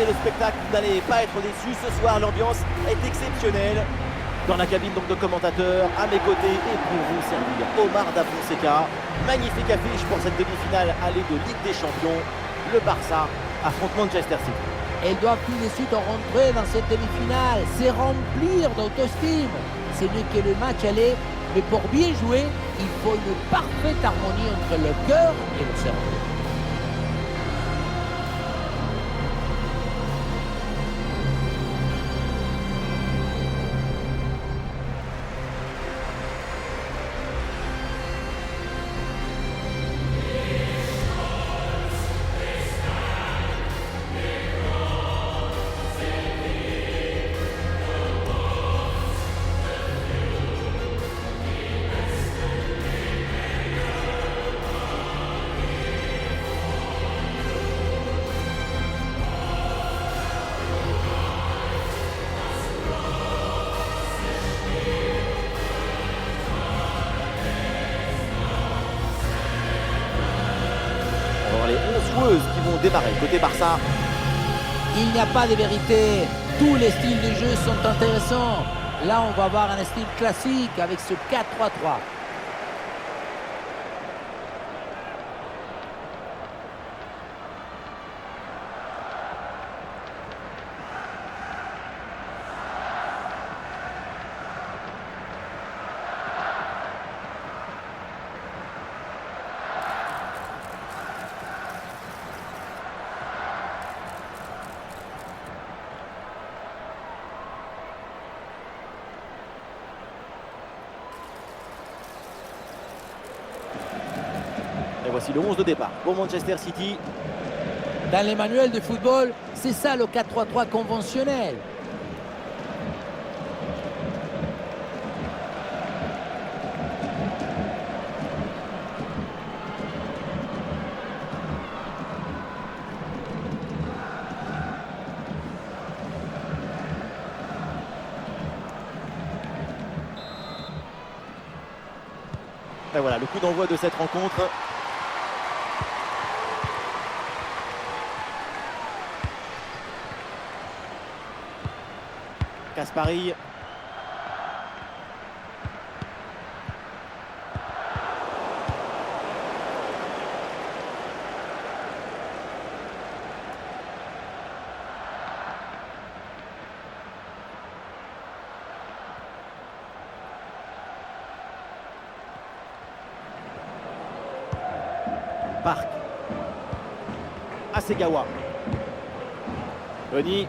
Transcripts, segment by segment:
le spectacle, vous n'allez pas être déçus. Ce soir, l'ambiance est exceptionnelle. Dans la cabine donc de commentateurs, à mes côtés et pour vous servir, Omar Da Fonseca. Magnifique affiche pour cette demi-finale allée de Ligue des Champions. Le Barça affronte Manchester City. Elles doivent tout de suite rentrer dans cette demi-finale, c'est remplir d'autostime. Ce n'est que le match aller, mais pour bien jouer, il faut une parfaite harmonie entre le cœur et le cerveau. Les 11 joueuses qui vont démarrer côté Barça. Il n'y a pas de vérité, tous les styles de jeu sont intéressants. Là, on va voir un style classique avec ce 4-3-3. Et voici le 11 de départ pour Manchester City. Dans les manuels de football, c'est ça le 4-3-3 conventionnel. Et voilà le coup d'envoi de cette rencontre. Caspari. Park. Hasegawa. Denis.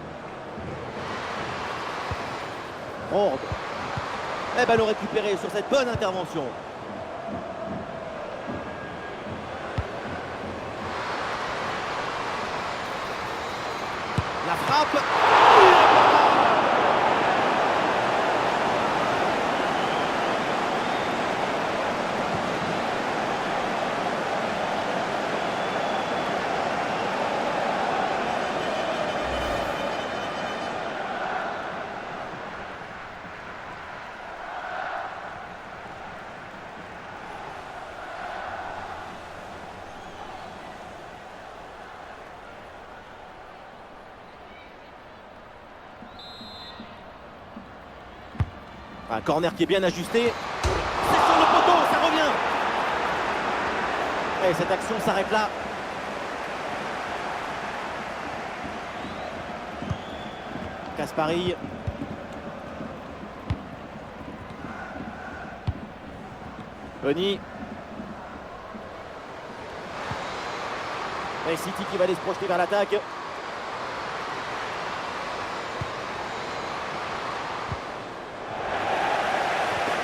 Rord. Et ballon récupéré sur cette bonne intervention. La frappe. Un corner qui est bien ajusté. C'est sur le poteau, ça revient. Et cette action s'arrête là. Caspari. Denis. Et City qui va aller se projeter vers l'attaque.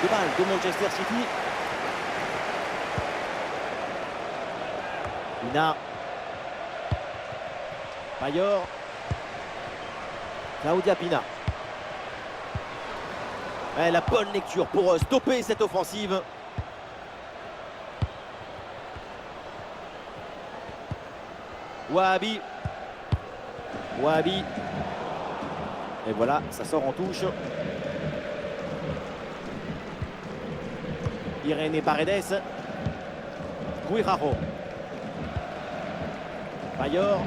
De balle de Manchester City. Ina. Payor. Claudia Pina. Et la bonne lecture pour stopper cette offensive. Wahabi. Wahabi. Et voilà, ça sort en touche. Irene Paredes. Guirao. Payor.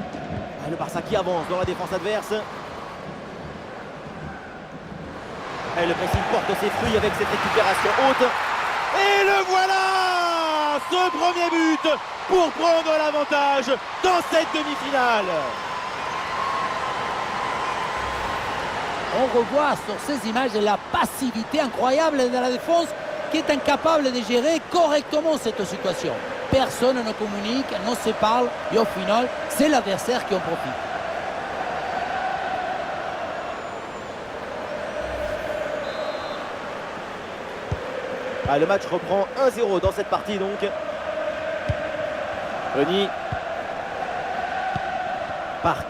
Et le Barça qui avance dans la défense adverse. Et le pressing porte ses fruits avec cette récupération haute. Et le voilà! Ce premier but pour prendre l'avantage dans cette demi-finale. On revoit sur ces images la passivité incroyable de la défense qui est incapable de gérer correctement cette situation. Personne ne communique, ne se parle et au final, c'est l'adversaire qui en profite. Ah, le match reprend 1-0 dans cette partie donc. Denis. Park.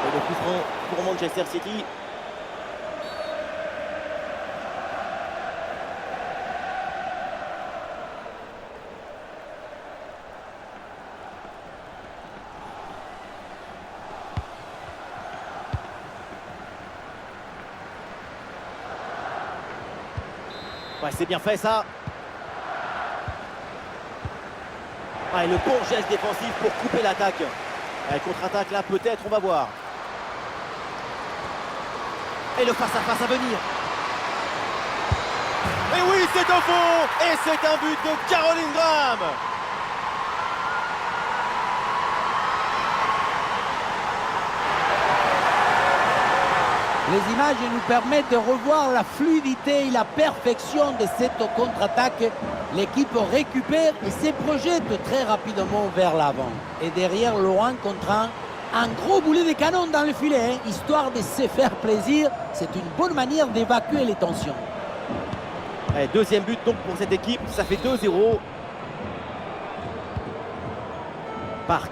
Et le coup franc pour Manchester City. Ouais, c'est bien fait ça. Ah, et le bon geste défensif pour couper l'attaque. Contre-attaque là, peut-être, on va voir. Et le face-à-face à venir. Et oui, c'est au fond. Et c'est un but de Caroline Graham. Les images nous permettent de revoir la fluidité et la perfection de cette contre-attaque. L'équipe récupère et se projette très rapidement vers l'avant. Et derrière, Laurent contraint un gros boulet de canon dans le filet, histoire de se faire plaisir. C'est une bonne manière d'évacuer les tensions. Et deuxième but donc pour cette équipe, ça fait 2-0. Park.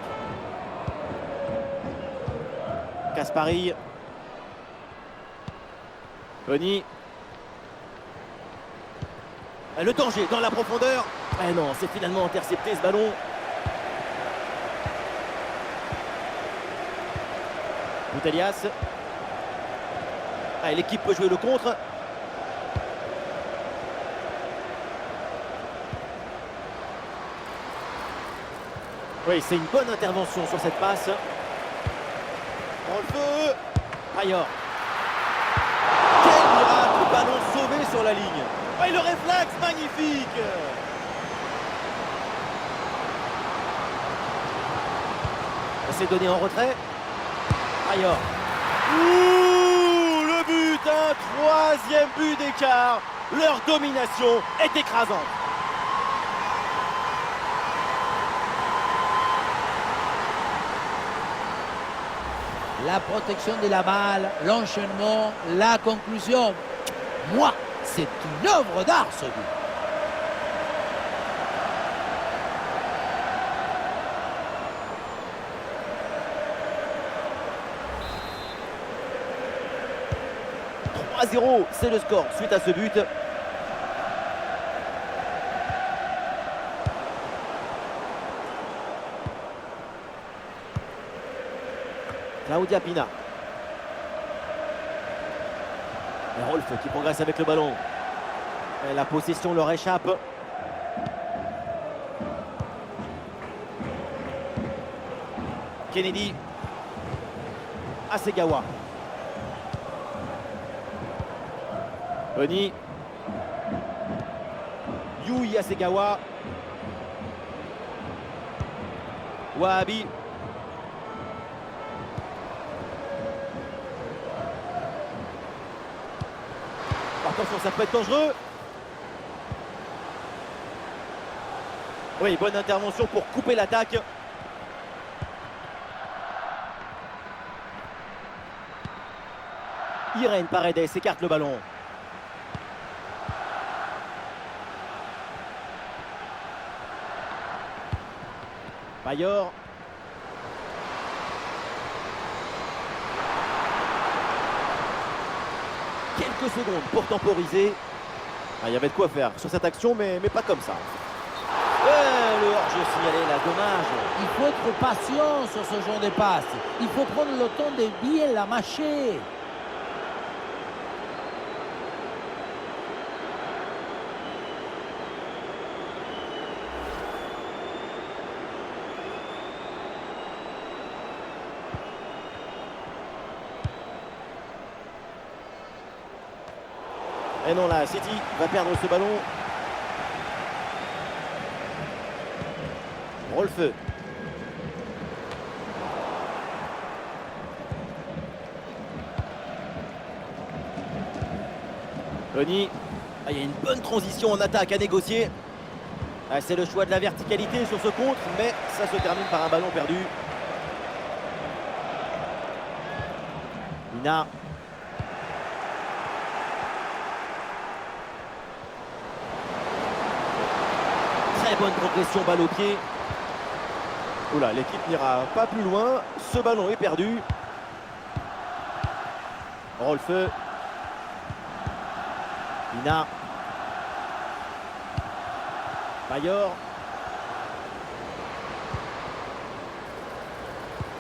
Caspari. Denis. Le danger dans la profondeur. Eh non, c'est finalement intercepté ce ballon. Boutelias. L'équipe peut jouer le contre. Oui, c'est une bonne intervention sur cette passe. On le feu. Ailleurs. Quel miracle, ballon sauvé sur la ligne. Et le réflexe magnifique. C'est donné en retrait. Ailleurs. Ouh, le but, un troisième but d'écart. Leur domination est écrasante. La protection de la balle, l'enchaînement, la conclusion. Moi, c'est une œuvre d'art ce but. « 3-0 », c'est le score suite à ce but. Claudia Pina. Et Rolf qui progresse avec le ballon. Et la possession leur échappe. Kennedy. Hasegawa. Denis. Yui Hasegawa. Wahabi. Attention, ça peut être dangereux. Oui, bonne intervention pour couper l'attaque. Irène Paredes écarte le ballon. Bayor. Quelques secondes pour temporiser. Il y avait de quoi faire sur cette action, mais pas comme ça. Le hors-jeu signalé là, dommage. Il faut être patient sur ce genre de passe. Il faut prendre le temps de bien la mâcher. Et non, là, City va perdre ce ballon. Rolfeu. Tony. Ah, il y a une bonne transition en attaque à négocier. Ah, c'est le choix de la verticalité sur ce contre, mais ça se termine par un ballon perdu. Mina. Très bonne progression, balle au pied. Oula, l'équipe n'ira pas plus loin. Ce ballon est perdu. Rolfeu. Mina. Bayor.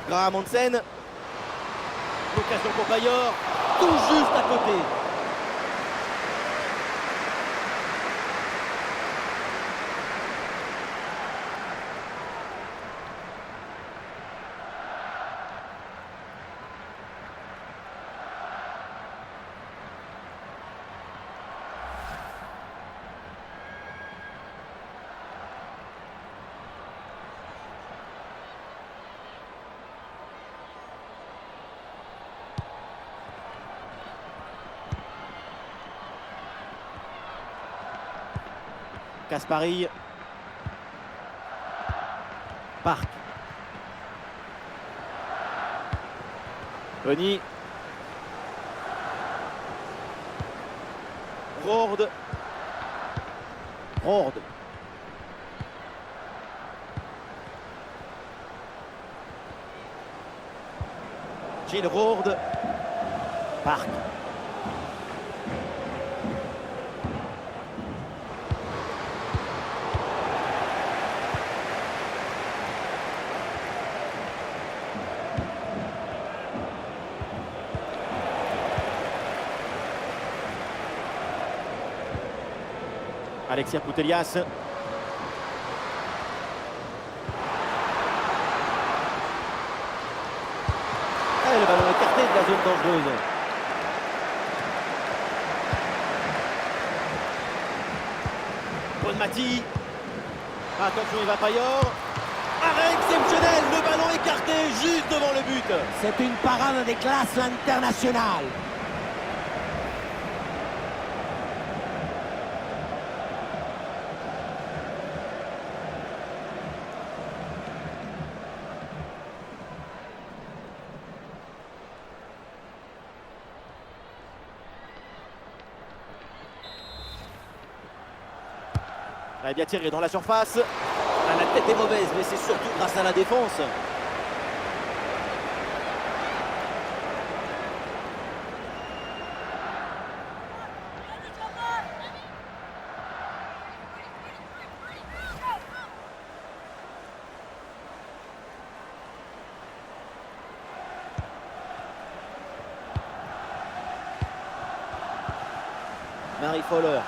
Graham Hansen. L'occasion pour Bayor. Tout juste à côté. Caspari. Park. Tony. Rorde. Rorde. Gilles Rorde. Park. Alexia Putellas. Et le ballon écarté de la zone dangereuse. Bonmati. Attention, il va Payor. Arrêt exceptionnel, le ballon écarté juste devant le but. C'est une parade de classe internationale. Il bien tiré dans la surface. Ah, la tête est mauvaise, mais c'est surtout grâce à la défense. Marie Fowler.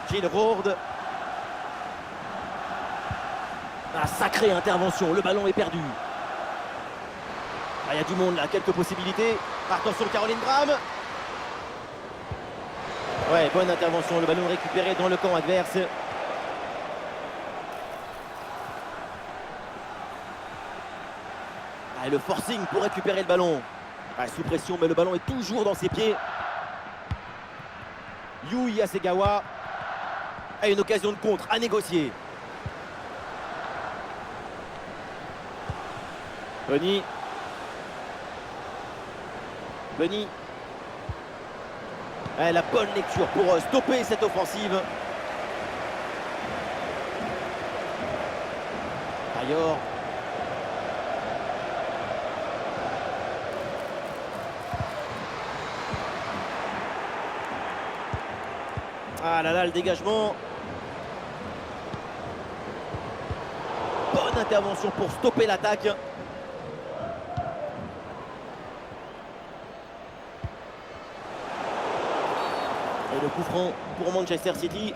Gilles Rorde. Ah, sacrée intervention, le ballon est perdu. Ah, il y a du monde là, quelques possibilités. Attention Caroline Graham. Ouais, bonne intervention, le ballon récupéré dans le camp adverse. Ah, et le forcing pour récupérer le ballon. Ah, sous pression, mais le ballon est toujours dans ses pieds. Yu Yasegawa a une occasion de contre à négocier. Benny. Benny. Ah, la bonne lecture pour stopper cette offensive. Bayor. Ah là là, le dégagement. Bonne intervention pour stopper l'attaque. Et le coup franc pour Manchester City.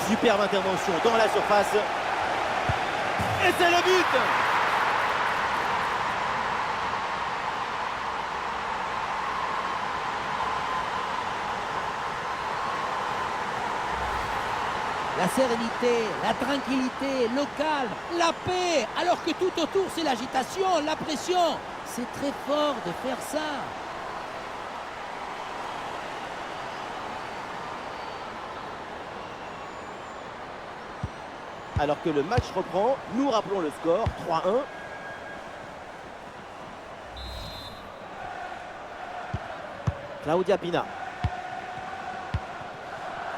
Superbe intervention dans la surface. Et c'est le but! La sérénité, la tranquillité, le calme, la paix, alors que tout autour c'est l'agitation, la pression. C'est très fort de faire ça. Alors que le match reprend, nous rappelons le score, 3-1. Claudia Pina.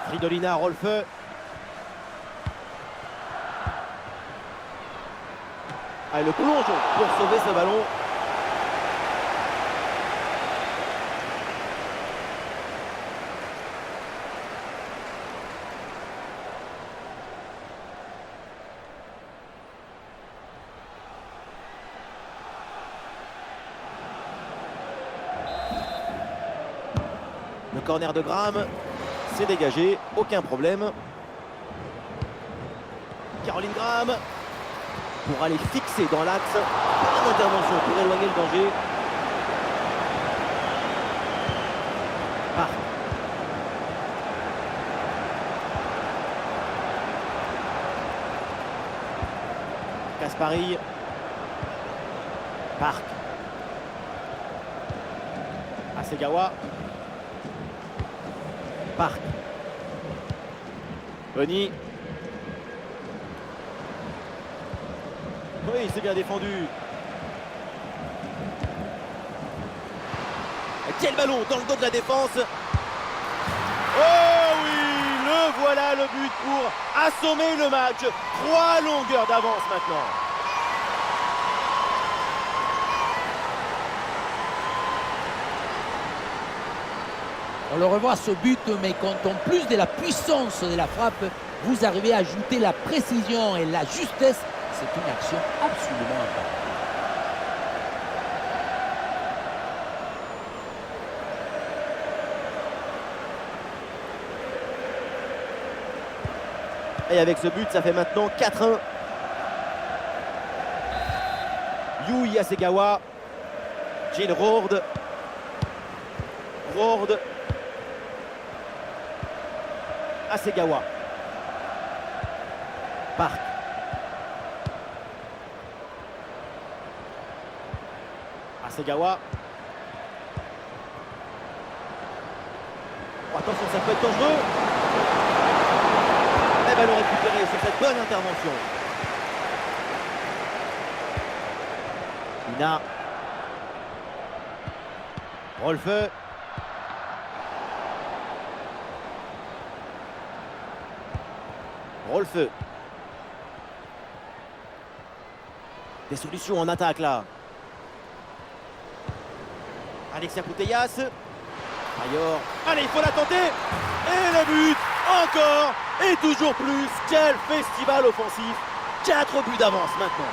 Fridolina Rolfö. Elle le plonge pour sauver ce ballon. Le corner de Graham, c'est dégagé, aucun problème. Caroline Graham pour aller fixer dans l'axe. Bonne intervention pour éloigner le danger. Park. Kaspari. Park. Hasegawa. Park. Bonny. Oui, c'est bien défendu. Quel ballon dans le dos de la défense. Oh oui, le voilà le but pour assommer le match. 3 longueurs d'avance maintenant. On le revoit ce but, mais quand en plus de la puissance de la frappe, vous arrivez à ajouter la précision et la justesse, c'est une action absolument incroyable. Et avec ce but, ça fait maintenant 4-1. Yui Hasegawa. Jill Roord. Roord. Hasegawa. Park. Hasegawa. Oh, attention, ça peut être dangereux. Et ballon récupéré sur cette bonne intervention. Ina. Rolfö. Rolfö. Des solutions en attaque là. Alexia Putellas. Ayor. Allez, il faut la tenter. Et le but. Encore. Et toujours plus. Quel festival offensif. 4 buts d'avance maintenant.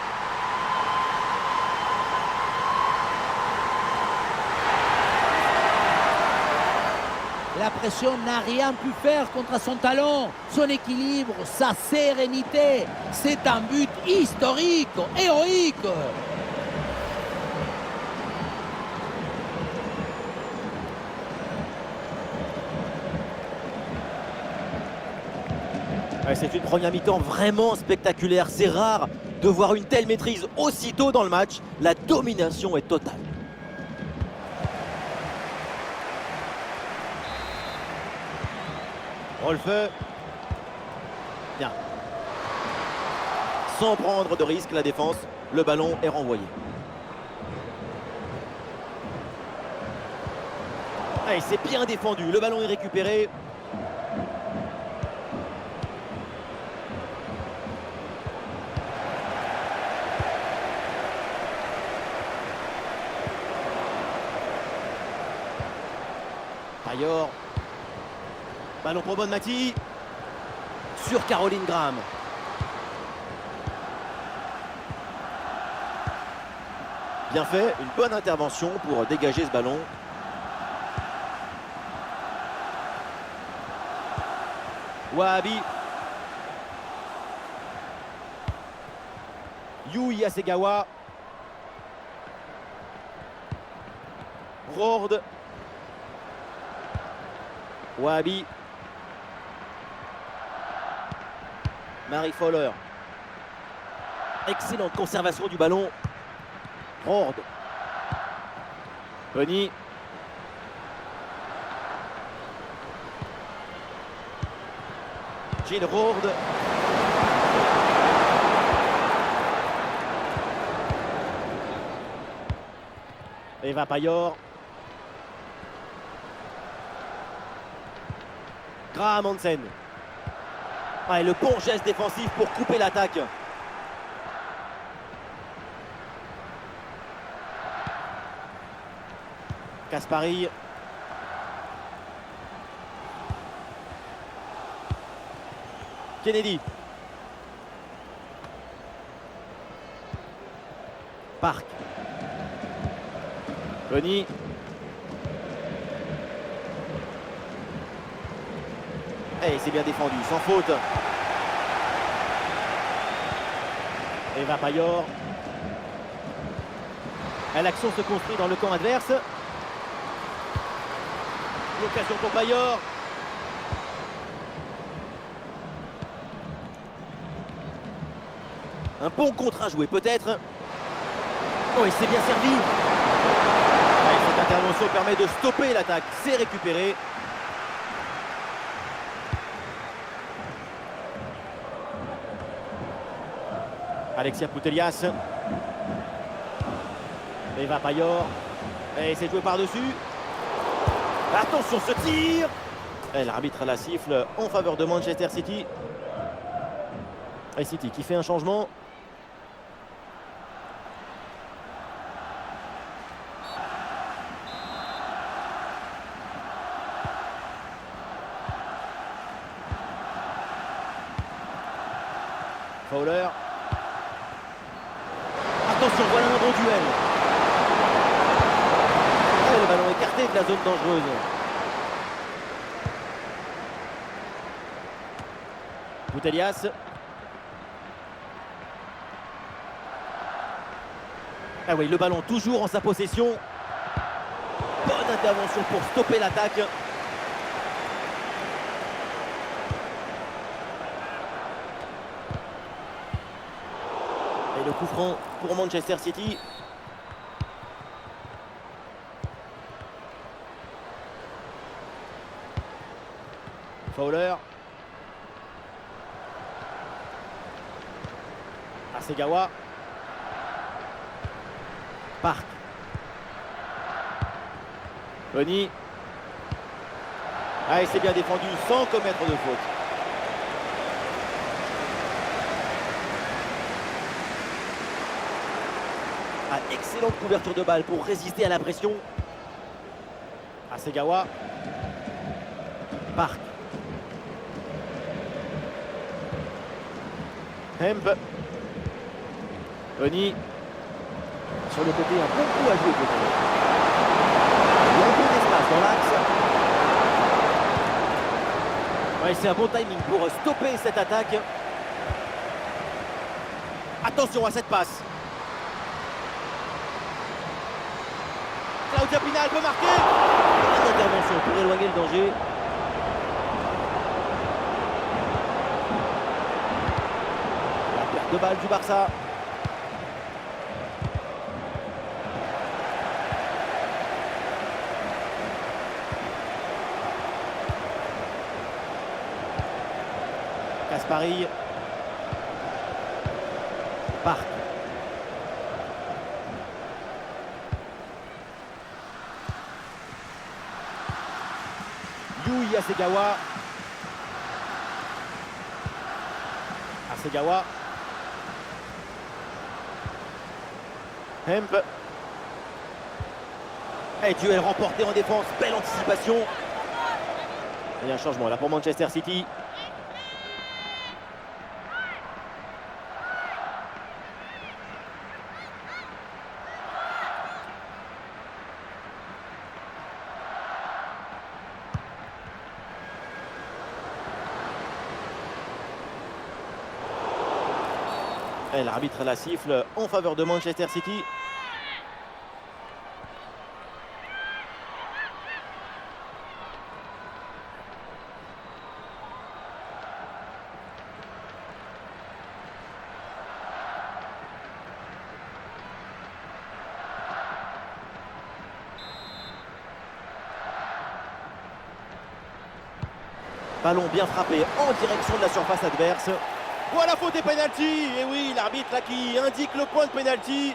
La pression n'a rien pu faire contre son talent, son équilibre, sa sérénité. C'est un but historique, héroïque. Ouais, c'est une première mi-temps vraiment spectaculaire. C'est rare de voir une telle maîtrise aussitôt dans le match. La domination est totale. Rolfö. Bien. Sans prendre de risque, la défense. Le ballon est renvoyé. Allez, c'est bien défendu. Le ballon est récupéré. Ayor. Ballon pour Bonmati. Sur Caroline Graham. Bien fait, une bonne intervention pour dégager ce ballon. Wahabi. Yui Hasegawa. Rord. Wahabi. Marie Fowler. Excellente conservation du ballon. Rord. Penny. Jean Rord. Eva Payor. Graham Hansen. Ah, et le bon geste défensif pour couper l'attaque. Kaspari. Kennedy. Park. Conny. Et c'est bien défendu, sans faute. Eva Payor. L'action se construit dans le camp adverse. L'occasion pour Payor. Un bon contre à jouer peut-être. Oh, il s'est bien servi. Et cette intervention permet de stopper l'attaque. C'est récupéré. Alexia Putellas. Eva Payor. Et c'est joué par-dessus. Attention ce tir. Et l'arbitre la siffle en faveur de Manchester City. Et City qui fait un changement. Fowler. Attention, voilà un bon duel. Et le ballon écarté de la zone dangereuse. Putellas. Ah oui, le ballon toujours en sa possession. Bonne intervention pour stopper l'attaque. Et le coup franc pour Manchester City. Fowler. Hasegawa. Park. Penny. Ah, et c'est bien défendu sans commettre de faute. Ah, excellente couverture de balle pour résister à la pression. Hasegawa. Park. Hemp. Penny. Sur le côté, un bon coup à jouer peut-être. Il y a un peu d'espace dans l'axe. Ouais, c'est un bon timing pour stopper cette attaque. Attention à cette passe. Claudia Pina peut marquer. Bonne intervention pour éloigner le danger. La perte de balle du Barça. Kaspari. Park. Yui Hasegawa. Hasegawa. Hemp. Et duel remporté en défense. Belle anticipation. Il y a un changement là pour Manchester City. Et l'arbitre la siffle en faveur de Manchester City. Ballon bien frappé en direction de la surface adverse. Voilà, faute et pénalty. Et oui, l'arbitre là qui indique le point de pénalty.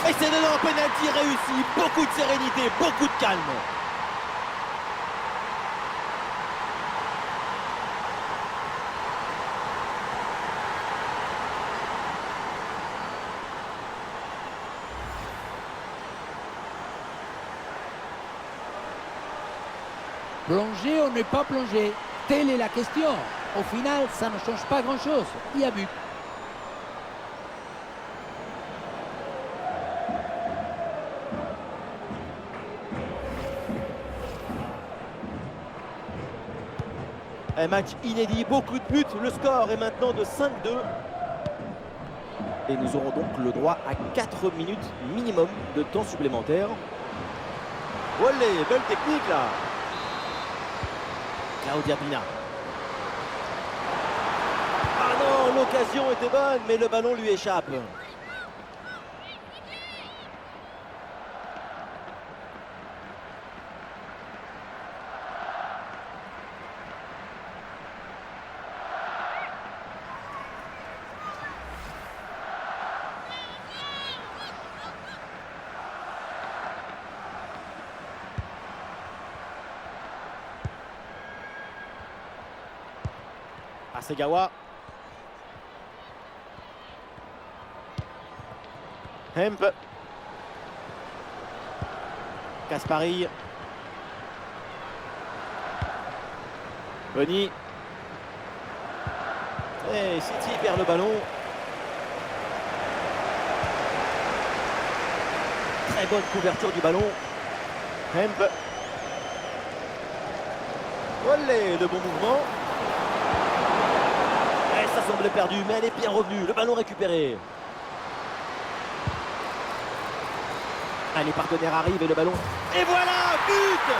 Et c'est dedans, penalty réussi, beaucoup de sérénité, beaucoup de calme. Plonger ou ne pas plonger? Telle est la question. Au final, ça ne change pas grand-chose. Il y a but. Un match inédit, beaucoup de buts. Le score est maintenant de 5-2. Et nous aurons donc le droit à 4 minutes minimum de temps supplémentaire. Olé, belle technique là. Claudia Pina. Ah non, l'occasion était bonne, mais le ballon lui échappe. Hasegawa. Hemp. Caspari. Boni. Et City perd le ballon. Très bonne couverture du ballon. Hemp. Olé, de bon mouvement. Ça semble perdu, mais elle est bien revenue. Le ballon récupéré. Allez, partenaire arrive et le ballon. Et voilà, but!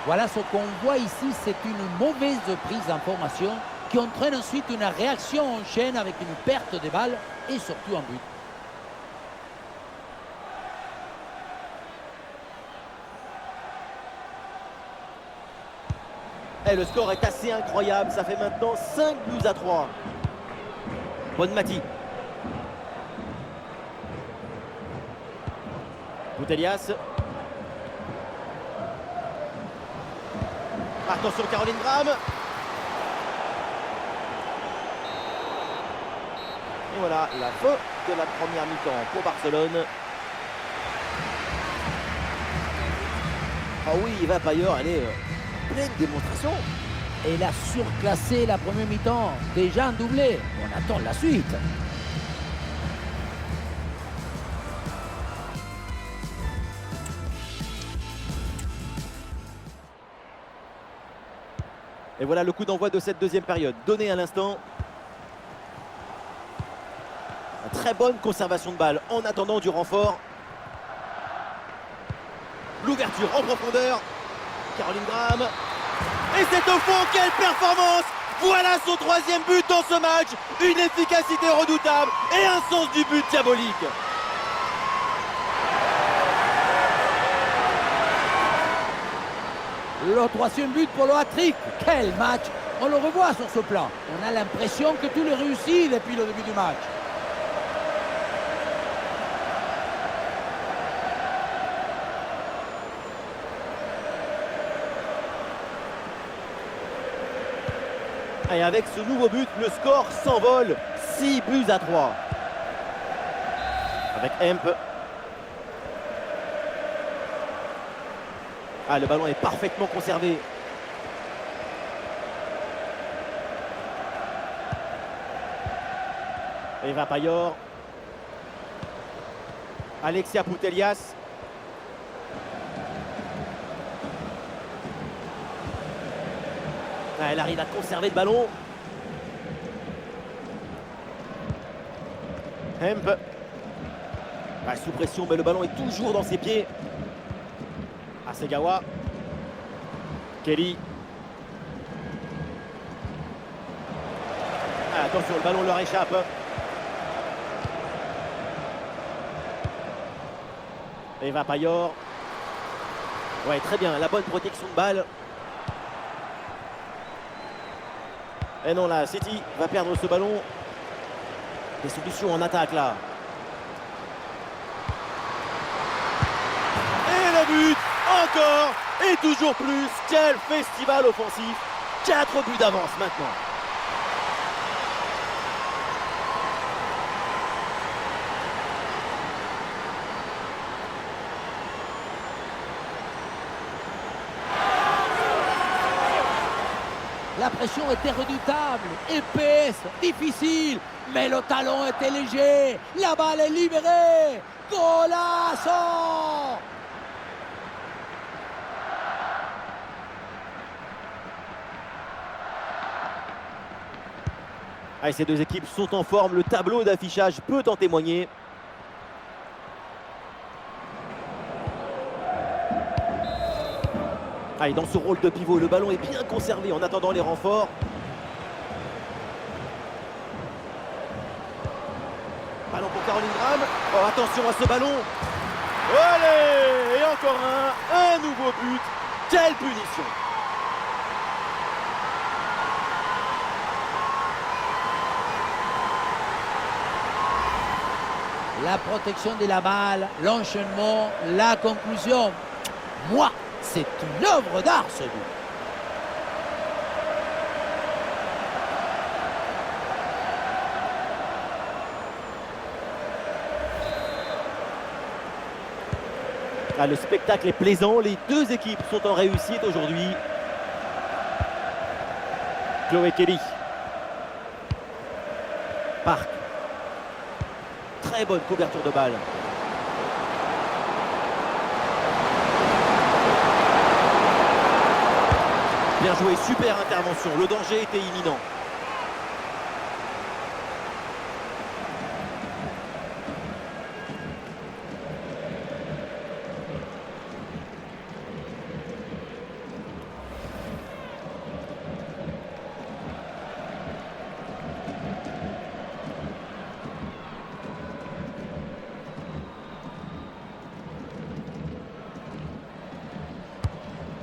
Voilà ce qu'on voit ici, c'est une mauvaise prise d'information qui entraîne ensuite une réaction en chaîne avec une perte de balle et surtout un but. Et le score est assez incroyable, ça fait maintenant 5-3. Bonmati. Putellas. Attention Caroline Graham. Et voilà la fin de la première mi-temps pour Barcelone. Ah oui, Eva Pailleur, elle est pleine de démonstration. Elle a surclassé la première mi-temps, déjà un doublé. On attend la suite. Et voilà le coup d'envoi de cette deuxième période, donné à l'instant. Très bonne conservation de balle en attendant du renfort. L'ouverture en profondeur. Caroline Graham. Et c'est au fond, quelle performance! Voilà son troisième but dans ce match. Une efficacité redoutable et un sens du but diabolique. Le troisième but pour le hat-trick. Quel match! On le revoit sur ce plan. On a l'impression que tout le réussit depuis le début du match. Et avec ce nouveau but, le score s'envole. 6-3. Avec Hemp. Ah, le ballon est parfaitement conservé. Eva Payor. Alexia Putellas. Ah, elle arrive à conserver le ballon. Hemp. Ah, sous pression, mais le ballon est toujours dans ses pieds. Hasegawa. Kelly. Ah, attention, le ballon leur échappe. Eva Payor. Ouais, très bien, la bonne protection de balle. Et non, là, City va perdre ce ballon. Des solutions en attaque, là. Et le but, encore, et toujours plus. Quel festival offensif. 4 buts d'avance maintenant. La pression était redoutable, épaisse, difficile, mais le talon était léger. La balle est libérée. Golazo! Allez, ces deux équipes sont en forme. Le tableau d'affichage peut en témoigner. Allez, dans ce rôle de pivot, le ballon est bien conservé en attendant les renforts. Ballon pour Caroline Graham. Oh, attention à ce ballon. Allez, et encore un nouveau but. Quelle punition. La protection de la balle, l'enchaînement, la conclusion. Moi, c'est une œuvre d'art ce but. Ah, le spectacle est plaisant, les deux équipes sont en réussite aujourd'hui. Chloé Kelly. Park. Très bonne couverture de balle. Bien joué, super intervention, le danger était imminent.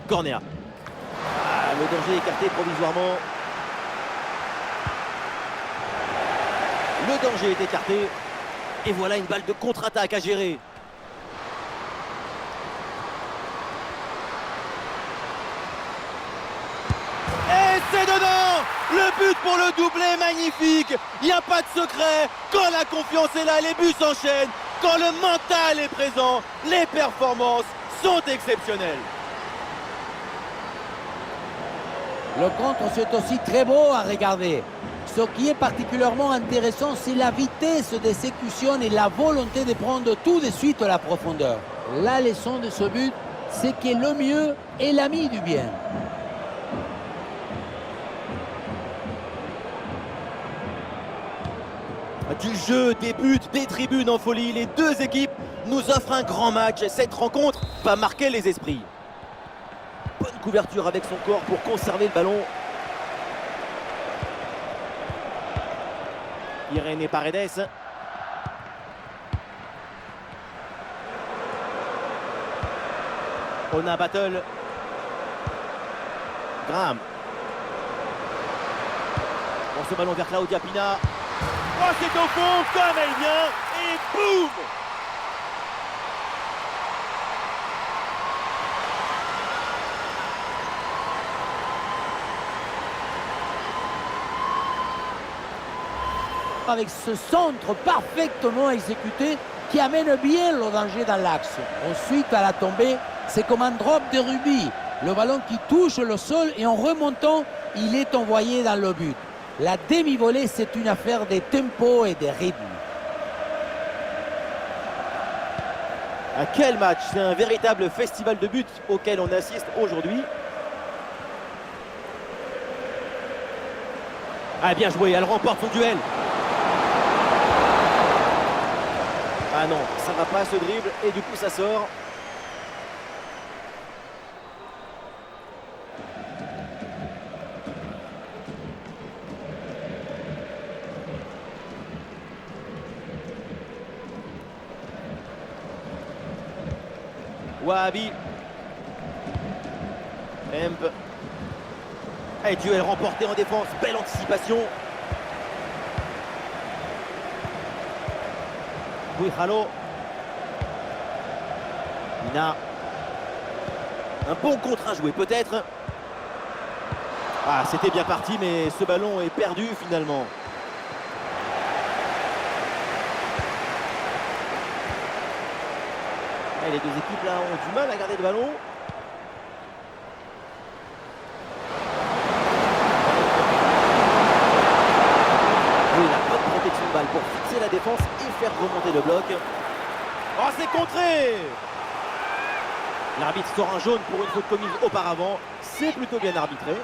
Cornéa. Ah, le danger écarté provisoirement. Le danger est écarté. Et voilà une balle de contre-attaque à gérer. Et c'est dedans! Le but pour le doublé, magnifique! Il n'y a pas de secret. Quand la confiance est là, les buts s'enchaînent. Quand le mental est présent, les performances sont exceptionnelles. Le contre, c'est aussi très beau à regarder. Ce qui est particulièrement intéressant, c'est la vitesse d'exécution et la volonté de prendre tout de suite la profondeur. La leçon de ce but, c'est que le mieux est l'ami du bien. Du jeu, des buts, des tribunes en folie, les deux équipes nous offrent un grand match. Cette rencontre va marquer les esprits. Bonne couverture avec son corps pour conserver le ballon. Irene Paredes. Ona Battle. Graham. Bon, ce ballon vers Claudia Pina. Oh, c'est au fond, comme elle vient. Et boum! avec ce centre parfaitement exécuté qui amène bien le danger dans l'axe. Ensuite, à la tombée, c'est comme un drop de rugby. Le ballon qui touche le sol et en remontant, il est envoyé dans le but. La demi-volée, c'est une affaire de tempo et de rythme. À quel match! C'est un véritable festival de buts auquel on assiste aujourd'hui. Ah, bien joué, elle remporte son duel. Ah non, ça va pas ce dribble et du coup ça sort. Wahabi. Hemp. Et duel remporté en défense. Belle anticipation. Guijalo. Mina. Un bon contre à jouer peut-être. Ah, c'était bien parti, mais ce ballon est perdu finalement. Et les deux équipes là ont du mal à garder le ballon. Oui, la bonne protection de balle pour fixer la défense et faire remonter le bloc. Oh, c'est contré! L'arbitre sort un jaune pour une faute commise auparavant. C'est plutôt bien arbitré.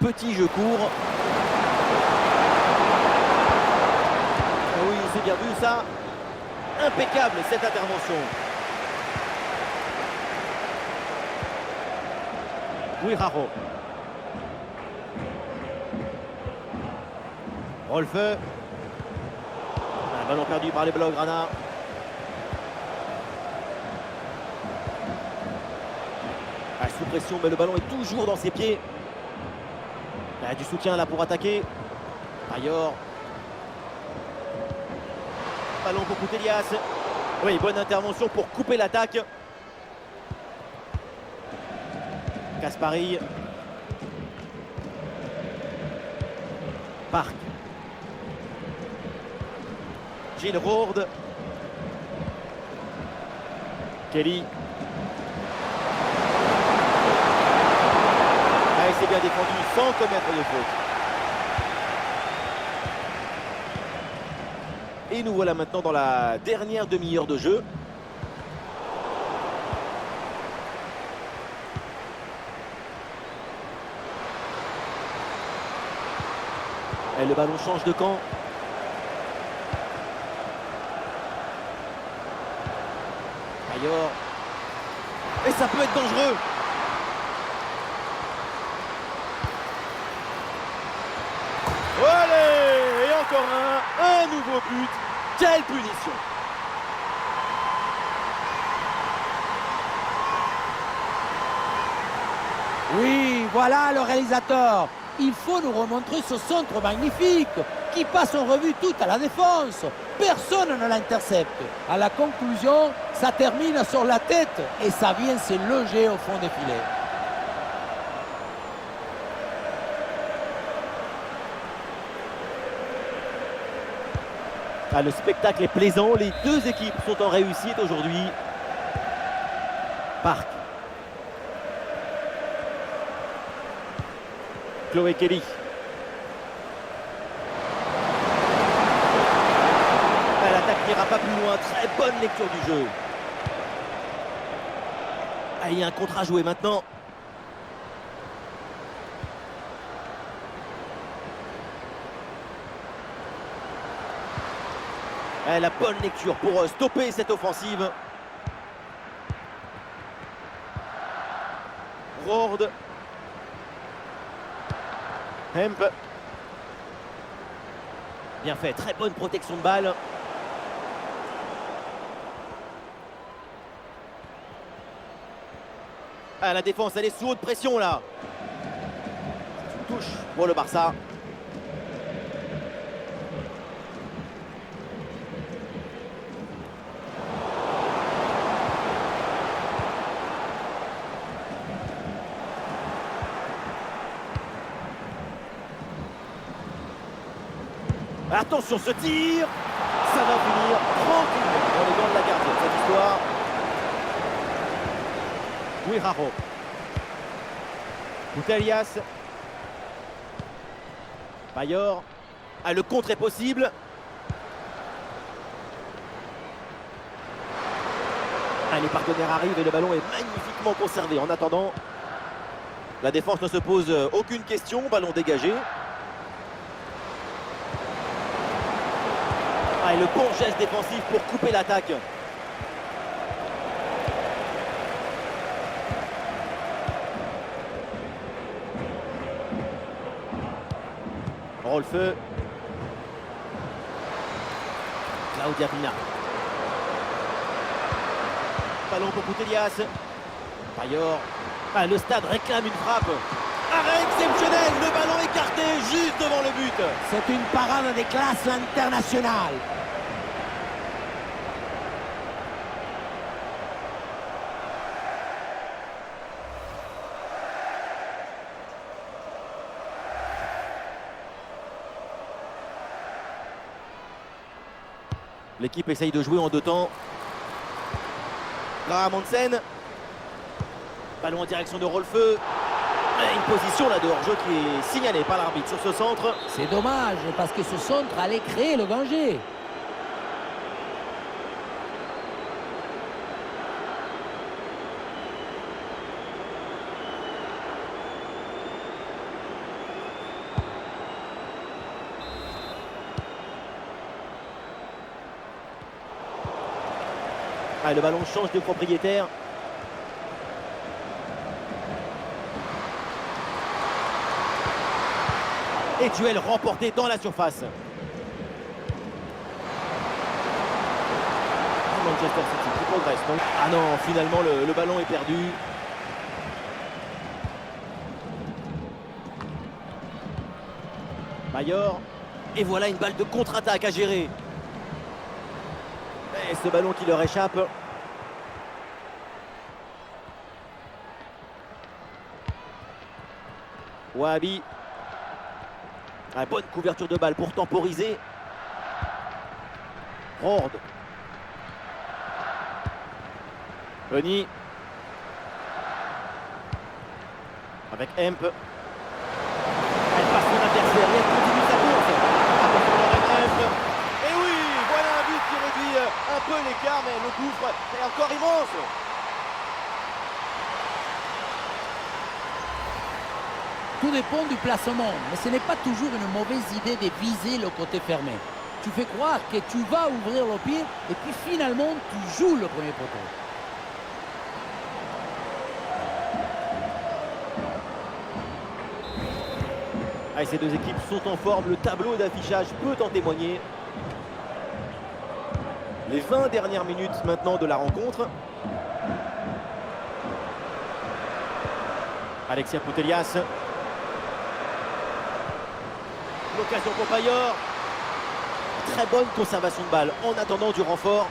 Petit jeu court. Oui, c'est bien vu ça. Impeccable cette intervention. Guijalo. Rolfe. Un ballon perdu par les Blaugrana. Ah, sous pression, mais le ballon est toujours dans ses pieds. Il y a du soutien là pour attaquer. Ayor. Ballon pour Putellas. Oui, bonne intervention pour couper l'attaque. Caspari. Park. Gilles Rourde. Kelly. Et c'est bien défendu sans commettre de faute. Et nous voilà maintenant dans la dernière demi-heure de jeu. Et le ballon change de camp. Ayor. Et ça peut être dangereux. Allez, et encore un nouveau but. Quelle punition! Oui, voilà le réalisateur. Il faut nous remontrer ce centre magnifique qui passe en revue toute à la défense. Personne ne l'intercepte. À la conclusion, ça termine sur la tête et ça vient se loger au fond des filets. Ah, le spectacle est plaisant, les deux équipes sont en réussite aujourd'hui. Park. Chloé Kelly. Ah, l'attaque n'ira pas plus loin, très bonne lecture du jeu. Ah, il y a un contre à jouer maintenant. La bonne lecture pour stopper cette offensive. Rourde. Hemp. Bien fait, très bonne protection de balle. Ah, la défense, elle est sous haute pression là. C'est une touche pour le Barça. Attention ce tir, ça va finir tranquillement dans les gants de la gardienne cette histoire. Guirao. Putellas. Bayor. Ah, le contre est possible. Ah, les partenaires arrivent et le ballon est magnifiquement conservé. En attendant, la défense ne se pose aucune question. Ballon dégagé. Ah, et le bon geste défensif pour couper l'attaque. Rolfeu. Claudia Pina. Ballon pour Putellas. Bayor. Ah, le stade réclame une frappe. Arrêt exceptionnel, le ballon écarté juste devant le but. C'est une parade de classe internationale. L'équipe essaye de jouer en deux temps. Graham Hansen. Ballon en direction de Rolfeu. Une position là de hors-jeu qui est signalée par l'arbitre sur ce centre. C'est dommage parce que ce centre allait créer le danger. Ah, le ballon change de propriétaire. Et duel remporté dans la surface. Manchester City qui progresse donc. Ah non, finalement le ballon est perdu. Bayor. Et voilà une balle de contre-attaque à gérer. Et ce ballon qui leur échappe. Wahabi. Ah, bonne couverture de balle pour temporiser. Rord. Benny. Avec Hemp. Elle passe son adversaire et elle continue sa course. Et oui, voilà un but qui réduit un peu l'écart, mais le gouffre est encore immense. Tout dépend du placement, mais ce n'est pas toujours une mauvaise idée de viser le côté fermé. Tu fais croire que tu vas ouvrir le pied et puis finalement tu joues le premier poteau. Ah, ces deux équipes sont en forme, le tableau d'affichage peut en témoigner. Les 20 dernières minutes maintenant de la rencontre. Alexia Putellas. L'occasion pour Bayor. Très bonne conservation de balle en attendant du renfort.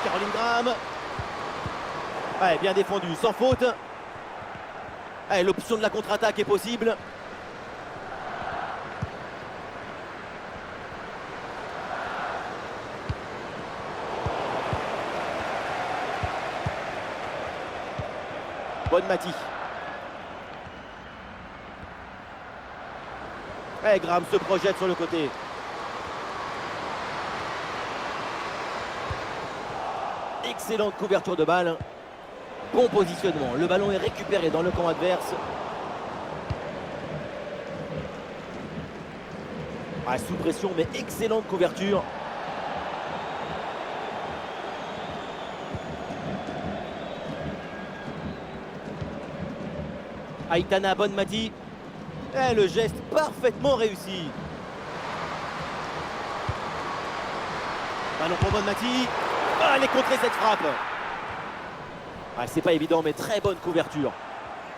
Caroline Graham. Ouais, bien défendu, sans faute. Ouais, l'option de la contre-attaque est possible. Bonne Mati. Et Graham se projette sur le côté. Excellente couverture de balle. Bon positionnement. Le ballon est récupéré dans le camp adverse. Ah, sous pression, mais excellente couverture. Aitana Bonmati. Et le geste parfaitement réussi. Ballon pour Bonmati. Ah, elle est contrée cette frappe. Ah, c'est pas évident, mais très bonne couverture.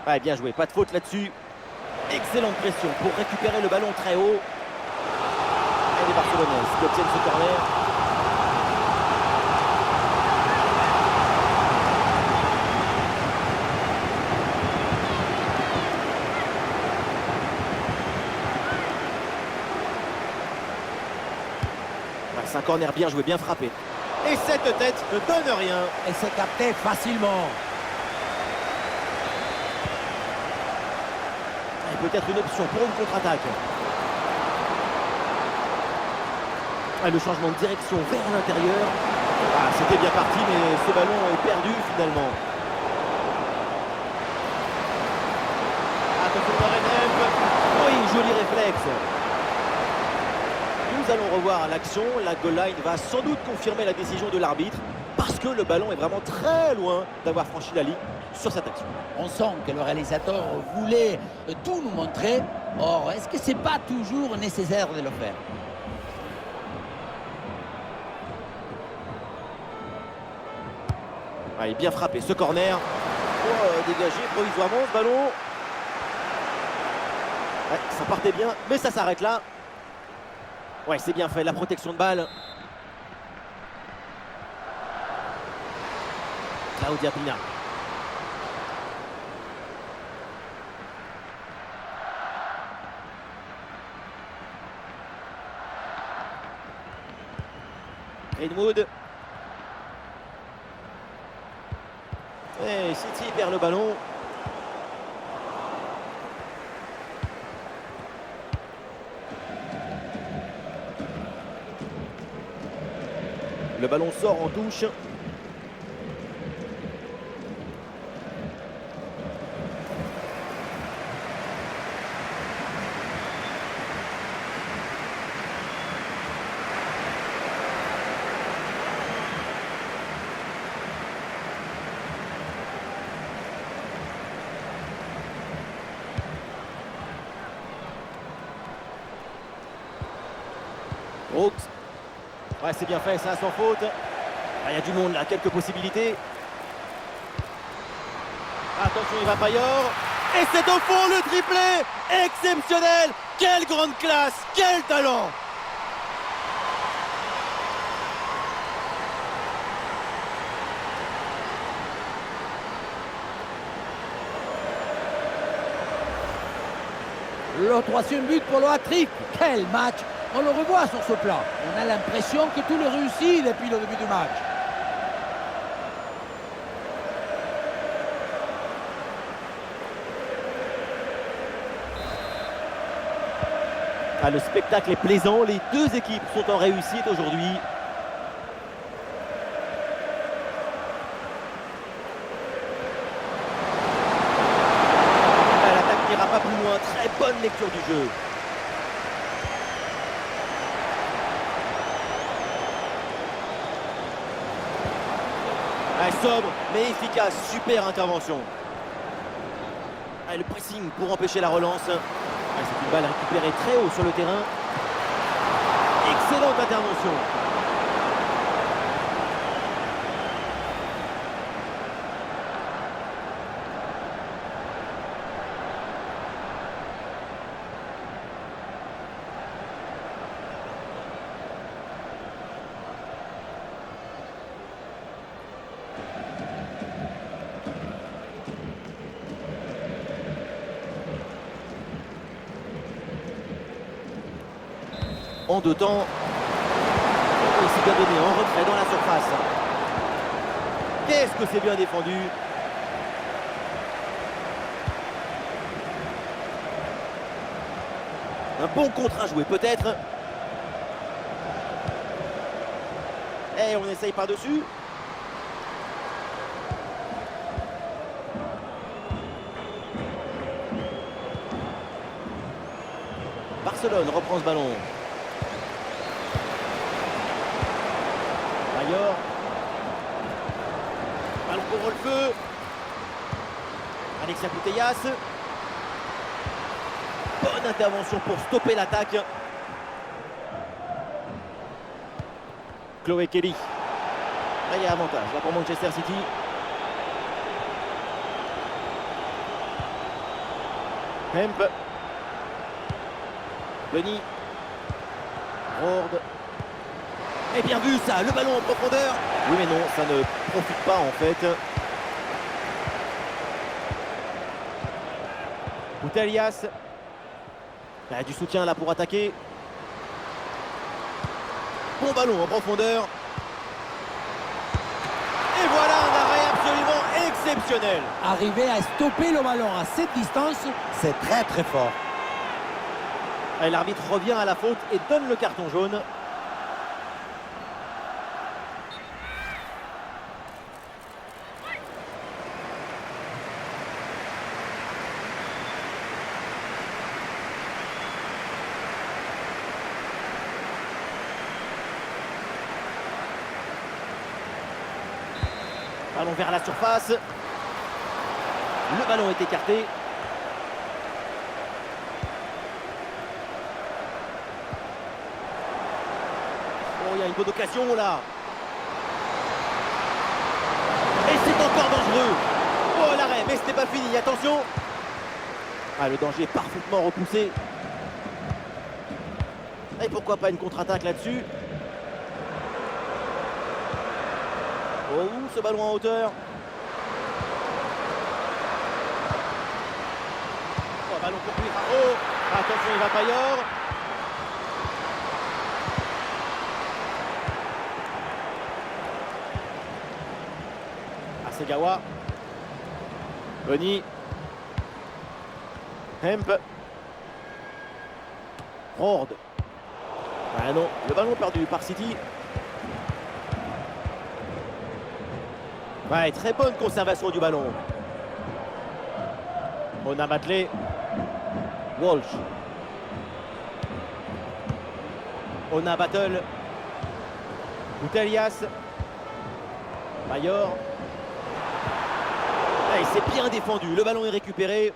Ah, bien joué, pas de faute là-dessus. Excellente pression pour récupérer le ballon très haut. Et les Barcelonais qui obtiennent ce corner. C'est un corner bien joué, bien frappé. Et cette tête ne donne rien. Et c'est capté facilement. Et peut-être une option pour une contre-attaque. Ah, le changement de direction vers l'intérieur. Ah, c'était bien parti, mais ce ballon est perdu finalement. Attention de Rennes. Oui, joli réflexe. Nous allons revoir l'action. La goal line va sans doute confirmer la décision de l'arbitre parce que le ballon est vraiment très loin d'avoir franchi la ligne sur cette action. On sent que le réalisateur voulait tout nous montrer. Or, est-ce que c'est pas toujours nécessaire de le faire? Allez, bien frappé ce corner. Dégagé provisoirement ce ballon. Ouais, ça partait bien, mais ça s'arrête là. Ouais, c'est bien fait, la protection de balle. Claudia Pina. Greenwood. Et City perd le ballon. Le ballon sort en touche. Brooks. Ouais, c'est bien fait, ça sans faute. Il y a du monde là, quelques possibilités. Attention, il va Payor. Et c'est au fond le triplé. Exceptionnel. Quelle grande classe, quel talent. Le troisième but pour le hat-trick. Quel match! On le revoit sur ce plan. On a l'impression que tout est réussi depuis le début du match. Ah, le spectacle est plaisant. Les deux équipes sont en réussite aujourd'hui. L'attaque n'ira pas plus loin. Très bonne lecture du jeu. Sobre mais efficace, super intervention. Le pressing pour empêcher la relance. C'est une balle récupérée très haut sur le terrain. Excellente intervention. En deux temps, il s'est bien donné en retrait dans la surface. Qu'est-ce que c'est bien défendu. Un bon contre à jouer peut-être. Et on essaye par-dessus. Barcelone reprend ce ballon. Payor. Ballon pour le feu. Alexia Putellas. Bonne intervention pour stopper l'attaque. Chloé Kelly. Là, il y a avantage là pour Manchester City. Hemp. Denis. Rord. Et bien vu ça, le ballon en profondeur. Oui mais non, ça ne profite pas en fait. Putellas. Il y a du soutien là pour attaquer. Bon ballon en profondeur. Et voilà un arrêt absolument exceptionnel. Arriver à stopper le ballon à cette distance, c'est très très fort. Et l'arbitre revient à la faute et donne le carton jaune. Ballon vers la surface. Le ballon est écarté. Oh, il y a une bonne occasion là. Et c'est encore dangereux. Oh, l'arrêt, mais ce n'est pas fini, attention. Ah, le danger est parfaitement repoussé. Et pourquoi pas une contre-attaque là-dessus. Oh, ce ballon en hauteur. Oh, ballon pour lui. Oh, attention, il va Payor. Hasegawa. Boni. Hemp. Rord. Ah non, le ballon perdu par City. Ouais, très bonne conservation du ballon. On a Batley. Walsh. On a Battle. Putellas. Payor. Ah, il s'est bien défendu. Le ballon est récupéré.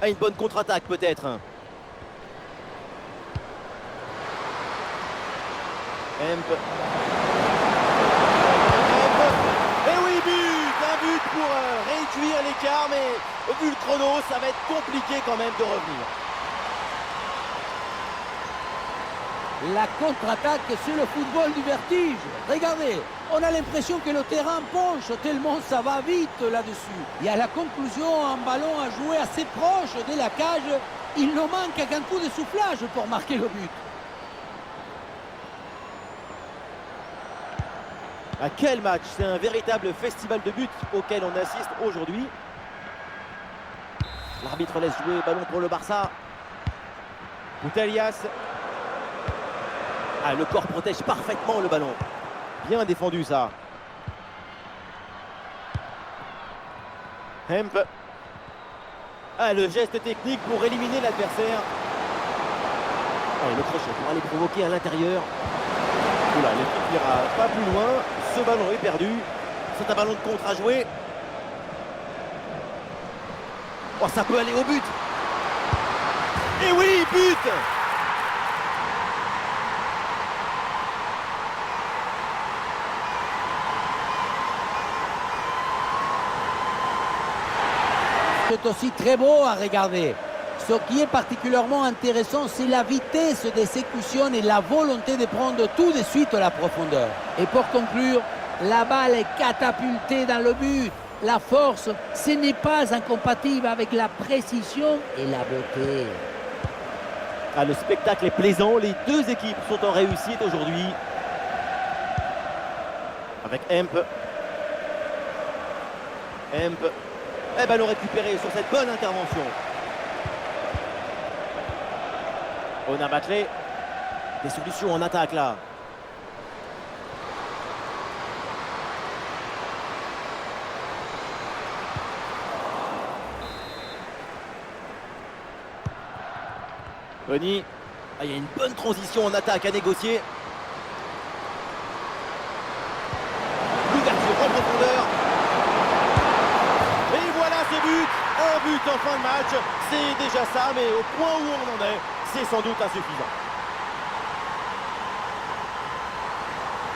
Ah, une bonne contre-attaque peut-être. Hemp. Pour réduire l'écart, mais vu le chrono, ça va être compliqué quand même de revenir. La contre-attaque sur le football du vertige. Regardez, on a l'impression que le terrain penche tellement ça va vite là-dessus. Et à la conclusion, un ballon à jouer assez proche de la cage. Il ne manque qu'un coup de soufflage pour marquer le but. À quel match! C'est un véritable festival de buts auquel on assiste aujourd'hui. L'arbitre laisse jouer, ballon pour le Barça. Putellas. Ah, le corps protège parfaitement le ballon. Bien défendu ça. Hemp. Ah, le geste technique pour éliminer l'adversaire. Ah, le crochet pour aller provoquer à l'intérieur. Oula, l'équipe n'ira pas plus loin. Ce ballon est perdu. C'est un ballon de contre à jouer. Oh, ça peut aller au but. Et oui, but! C'est aussi très beau à regarder. Ce qui est particulièrement intéressant, c'est la vitesse d'exécution et la volonté de prendre tout de suite la profondeur. Et pour conclure, la balle est catapultée dans le but. La force, ce n'est pas incompatible avec la précision et la beauté. Ah, le spectacle est plaisant. Les deux équipes sont en réussite aujourd'hui. Avec Hemp. Hemp. Et ballon récupéré sur cette bonne intervention. On a Batley. Des solutions en attaque là. Boni. Ah, il y a une bonne transition en attaque à négocier. L'ouverture en profondeur. Et voilà ce but. Un but en fin de match. C'est déjà ça, mais au point où on en est, c'est sans doute insuffisant.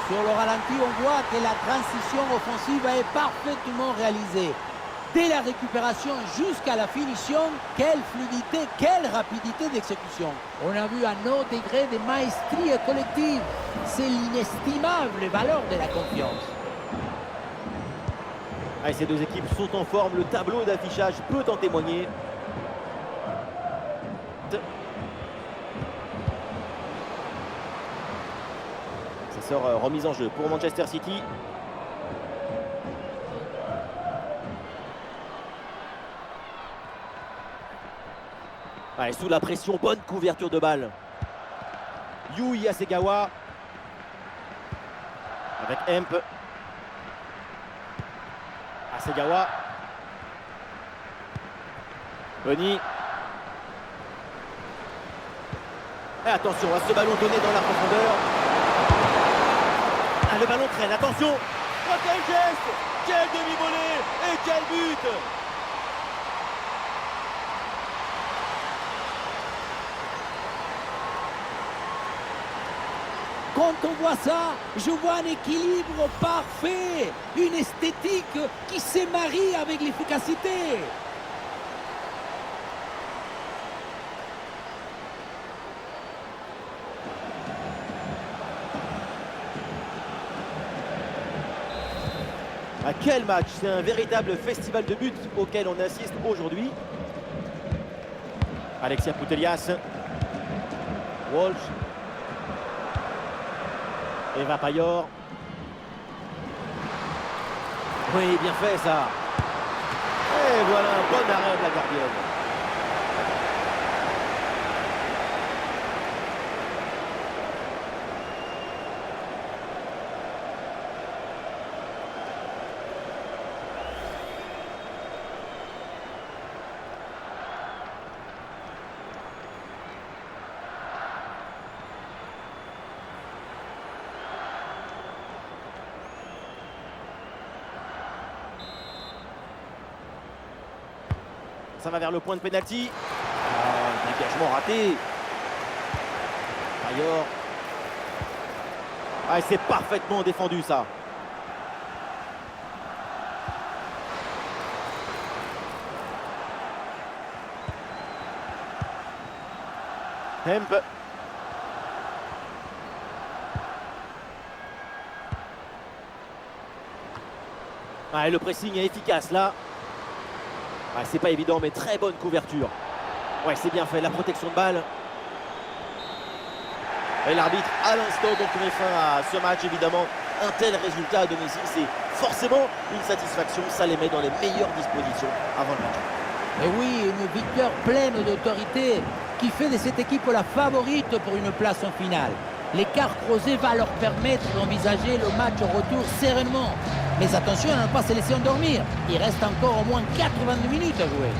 Sur le ralenti, on voit que la transition offensive est parfaitement réalisée. Dès la récupération jusqu'à la finition, quelle fluidité, quelle rapidité d'exécution. On a vu un haut degré de maestrie collective. C'est l'inestimable valeur de la confiance. Allez, ces deux équipes sont en forme, le tableau d'affichage peut en témoigner. Ça sort remise en jeu pour Manchester City. Allez, sous la pression, bonne couverture de balle. Yui Hasegawa. Avec Hemp. Hasegawa. Boni. Et attention à ce ballon donné dans la profondeur. Ah, le ballon traîne, attention. Oh, quel geste, quel demi-volée et quel but. Quand on voit ça, je vois un équilibre parfait, une esthétique qui se marie avec l'efficacité. Ah, quel match! C'est un véritable festival de buts auquel on assiste aujourd'hui. Alexia Putellas. Walsh. Eva Payor. Oui, bien fait ça. Et voilà un bon arrêt de la gardienne. Ça va vers le point de pénalty. Ah, dégagement raté. Payor. Ah, c'est parfaitement défendu ça. Hemp. Ah, et le pressing est efficace là. Ah, c'est pas évident, mais très bonne couverture. Ouais, c'est bien fait, la protection de balle. Et l'arbitre, à l'instant, donc met fin à ce match. Évidemment, un tel résultat à domicile, c'est forcément une satisfaction. Ça les met dans les meilleures dispositions avant le match. Et oui, une victoire pleine d'autorité qui fait de cette équipe la favorite pour une place en finale. L'écart creusé va leur permettre d'envisager le match au retour sereinement. Mais attention à ne pas se laisser endormir. Il reste encore au moins 82 minutes à jouer.